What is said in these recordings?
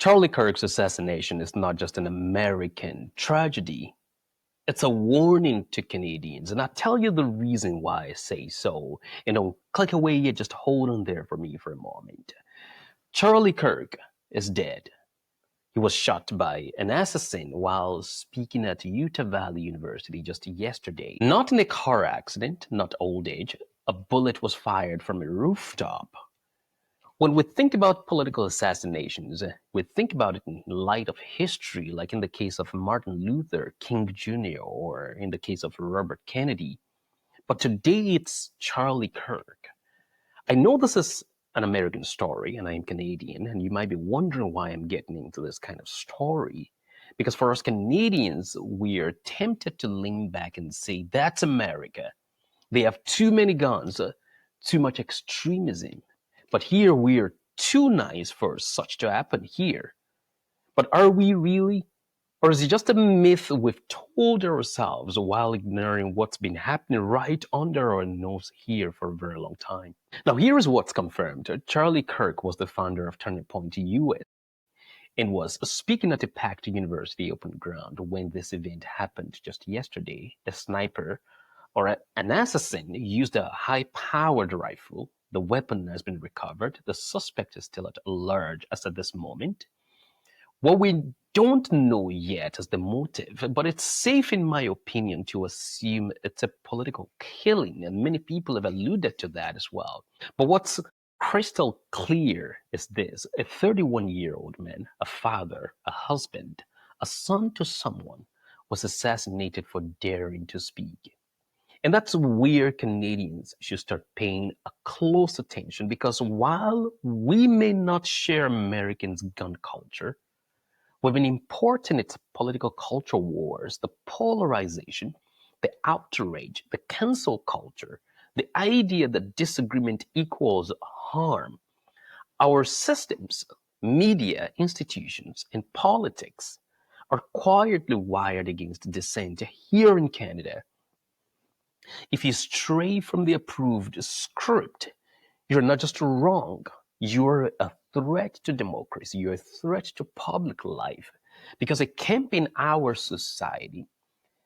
Charlie Kirk's assassination is not just an American tragedy. It's a warning to Canadians, and I'll tell you the reason why I say so. Click away yet, just hold on there for me for a moment. Charlie Kirk is dead. He was shot by an assassin while speaking at Utah Valley University just yesterday. Not in a car accident, not old age. A bullet was fired from a rooftop. When we think about political assassinations, we think about it in light of history, like in the case of Martin Luther King Jr. or in the case of Robert Kennedy. But today it's Charlie Kirk. I know this is an American story and I'm Canadian, and you might be wondering why I'm getting into this kind of story. Because for us Canadians, we are tempted to lean back and say, that's America. They have too many guns, too much extremism. But here we are too nice for such to happen here. But are we really? Or is it just a myth we've told ourselves while ignoring what's been happening right under our nose here for a very long time? Now, here is what's confirmed. Charlie Kirk was the founder of Point USA and was speaking at a packed university open ground when this event happened just yesterday. A sniper or an assassin used a high-powered rifle. The weapon has been recovered. The suspect is still at large as at this moment. What we don't know yet is the motive, but it's safe, in my opinion, to assume it's a political killing, and many people have alluded to that as well. But what's crystal clear is this: a 31-year-old man, a father, a husband, a son to someone, was assassinated for daring to speak. And that's where Canadians should start paying a close attention, because while we may not share Americans' gun culture, we've been importing its political culture wars, the polarization, the outrage, the cancel culture, the idea that disagreement equals harm. Our systems, media, institutions, and politics are quietly wired against dissent here in Canada. If you stray from the approved script, you're not just wrong, you're a threat to democracy, you're a threat to public life. Because a camp in our society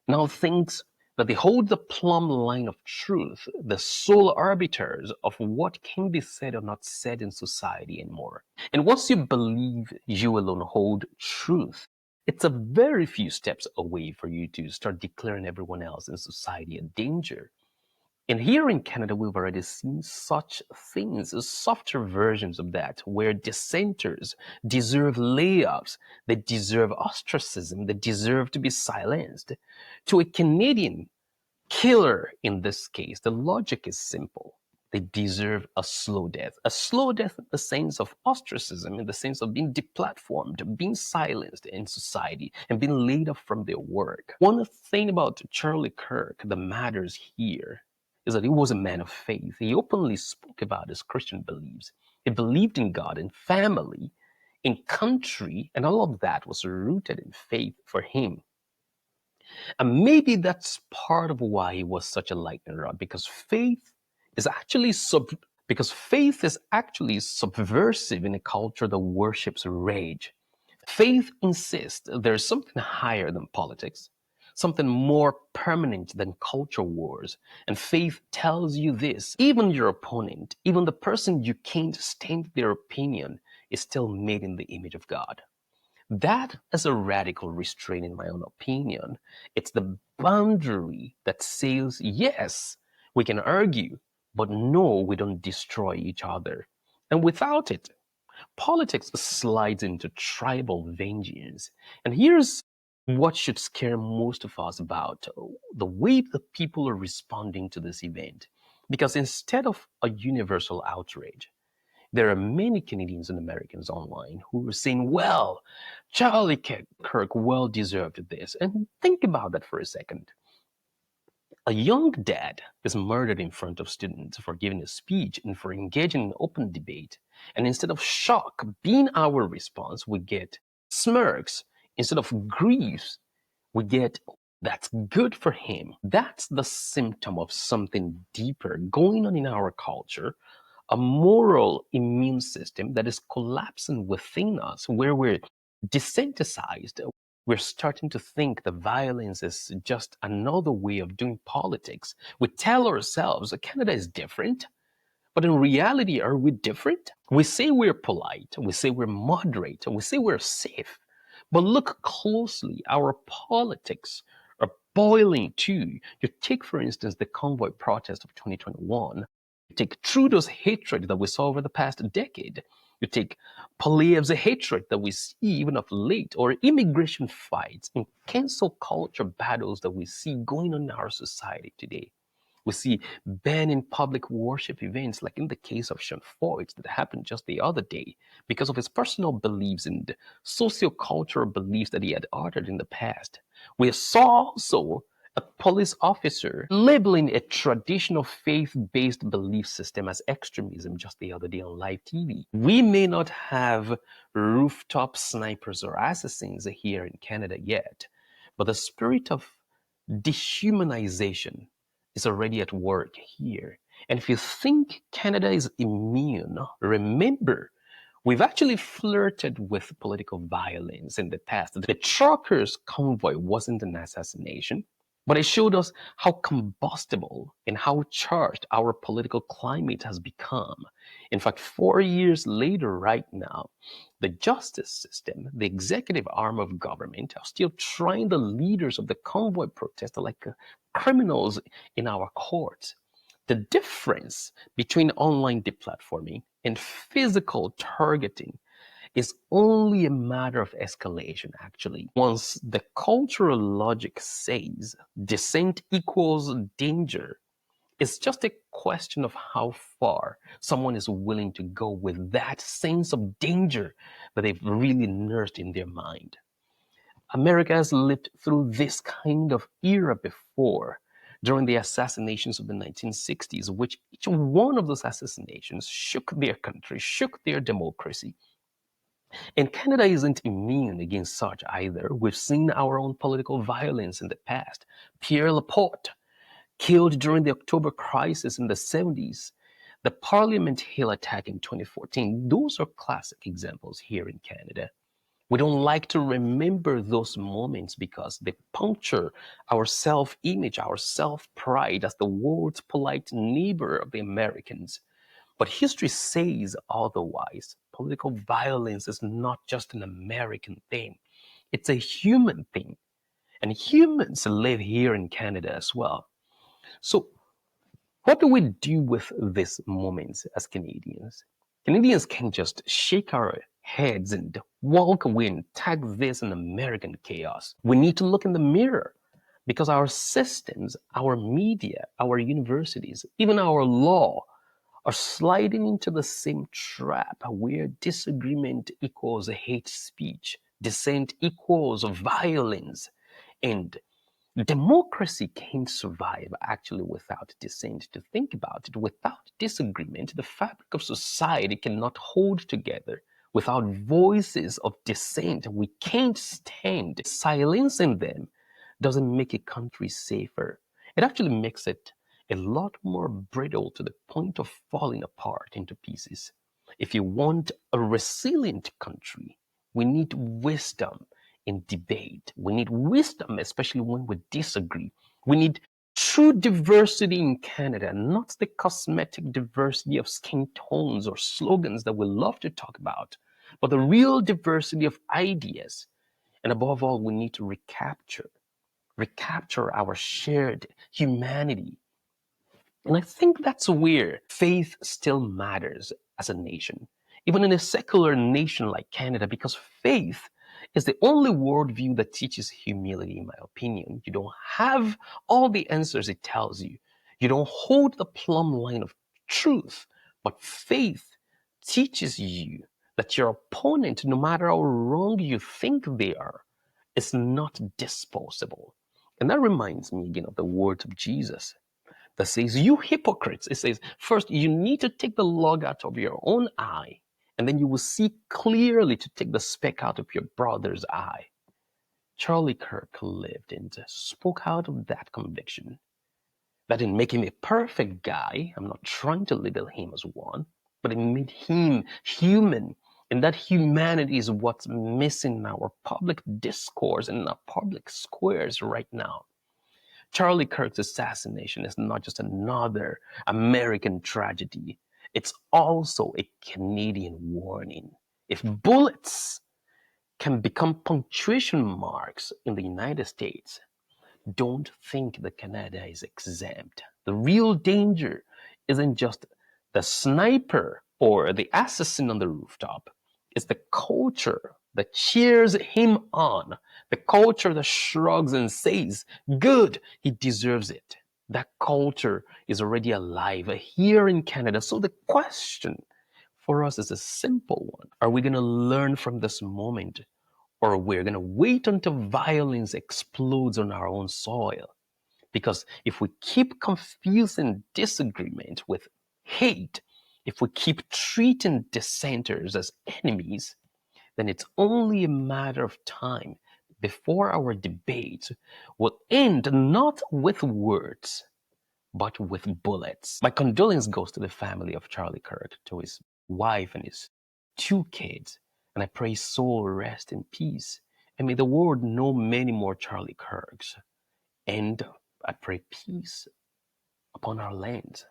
now thinks that they hold the plumb line of truth, the sole arbiters of what can be said or not said in society anymore. And once you believe you alone hold truth, it's a very few steps away for you to start declaring everyone else in society a danger. And here in Canada, we've already seen such things, softer versions of that, where dissenters deserve layoffs, they deserve ostracism, they deserve to be silenced. To a Canadian killer in this case, the logic is simple. They deserve a slow death in the sense of ostracism, in the sense of being deplatformed, being silenced in society, and being laid off from their work. One thing about Charlie Kirk that matters here is that he was a man of faith. He openly spoke about his Christian beliefs. He believed in God, in family, in country, and all of that was rooted in faith for him. And maybe that's part of why he was such a lightning rod, because faith is actually subversive in a culture that worships rage. Faith insists there's something higher than politics, something more permanent than culture wars. And faith tells you this: even your opponent, even the person you can't stand their opinion, is still made in the image of God. That is a radical restraint, in my own opinion. It's the boundary that says, yes, we can argue, but no, we don't destroy each other. And without it, politics slides into tribal vengeance. And here's what should scare most of us about the way that people are responding to this event. Because instead of a universal outrage, there are many Canadians and Americans online who are saying, well, Charlie Kirk well deserved this. And think about that for a second. A young dad is murdered in front of students for giving a speech and for engaging in open debate. And instead of shock being our response, we get smirks. Instead of grief, we get, that's good for him. That's the symptom of something deeper going on in our culture, a moral immune system that is collapsing within us, where we're desensitized. We're starting to think that violence is just another way of doing politics. We tell ourselves that Canada is different, but in reality, are we different? We say we're polite, we say we're moderate, we say we're safe. But look closely, our politics are boiling too. You take, for instance, the convoy protest of 2021. You take Trudeau's hatred that we saw over the past decade. You take Poilievre's hatred that we see even of late, or immigration fights and cancel culture battles that we see going on in our society today. We see banning public worship events, like in the case of Sean Ford that happened just the other day, because of his personal beliefs and socio-cultural beliefs that he had uttered in the past. We saw also a police officer labeling a traditional faith-based belief system as extremism just the other day on live TV. We may not have rooftop snipers or assassins here in Canada yet, but the spirit of dehumanization is already at work here. And if you think Canada is immune, remember, we've actually flirted with political violence in the past. The truckers' convoy wasn't an assassination, but it showed us how combustible and how charged our political climate has become. In fact, 4 years later, right now, the justice system, the executive arm of government, are still trying the leaders of the convoy protest like criminals in our courts. The difference between online deplatforming and physical targeting is only a matter of escalation, actually. Once the cultural logic says dissent equals danger, it's just a question of how far someone is willing to go with that sense of danger that they've really nursed in their mind. America has lived through this kind of era before, during the assassinations of the 1960s, which each one of those assassinations shook their country, shook their democracy. And Canada isn't immune against such either. We've seen our own political violence in the past. Pierre Laporte, killed during the October crisis in the 70s, the Parliament Hill attack in 2014, those are classic examples here in Canada. We don't like to remember those moments because they puncture our self-image, our self-pride as the world's polite neighbor of the Americans. But history says otherwise. Political violence is not just an American thing. It's a human thing. And humans live here in Canada as well. So what do we do with these moments as Canadians? Canadians can't just shake our heads and walk away and tag this an American chaos. We need to look in the mirror because our systems, our media, our universities, even our law are sliding into the same trap where disagreement equals hate speech, dissent equals violence, and democracy can't survive actually without dissent. To think about it, without disagreement, the fabric of society cannot hold together. Without voices of dissent, we can't stand. Silencing them doesn't make a country safer. It actually makes it a lot more brittle to the point of falling apart into pieces. If you want a resilient country, we need wisdom in debate. We need wisdom, especially when we disagree. We need true diversity in Canada, not the cosmetic diversity of skin tones or slogans that we love to talk about, but the real diversity of ideas. And above all, we need to recapture our shared humanity. And I think that's where faith still matters as a nation, even in a secular nation like Canada, because faith is the only worldview that teaches humility, in my opinion. You don't have all the answers it tells you. You don't hold the plumb line of truth, but faith teaches you that your opponent, no matter how wrong you think they are, is not disposable. And that reminds me again of the words of Jesus that says, "You hypocrites," it says, first, you need to take the log out of your own eye, and then you will see clearly to take the speck out of your brother's eye. Charlie Kirk lived and spoke out of that conviction. That didn't make him a perfect guy. I'm not trying to label him as one. but it made him human. And that humanity is what's missing in our public discourse and in our public squares right now. Charlie Kirk's assassination is not just another American tragedy, it's also a Canadian warning. If bullets can become punctuation marks in the United States, don't think that Canada is exempt. The real danger isn't just the sniper or the assassin on the rooftop. It's the culture that cheers him on, the culture that shrugs and says, good, he deserves it. That culture is already alive here in Canada. So the question for us is a simple one. Are we going to learn from this moment, or we're going to wait until violence explodes on our own soil? Because if we keep confusing disagreement with hate, if we keep treating dissenters as enemies, then it's only a matter of time before our debate will end not with words, but with bullets. My condolence goes to the family of Charlie Kirk, to his wife and his 2 kids, and I pray his soul rest in peace. And may the world know many more Charlie Kirks. And I pray peace upon our lands,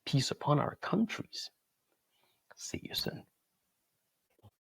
peace upon our countries. See you soon.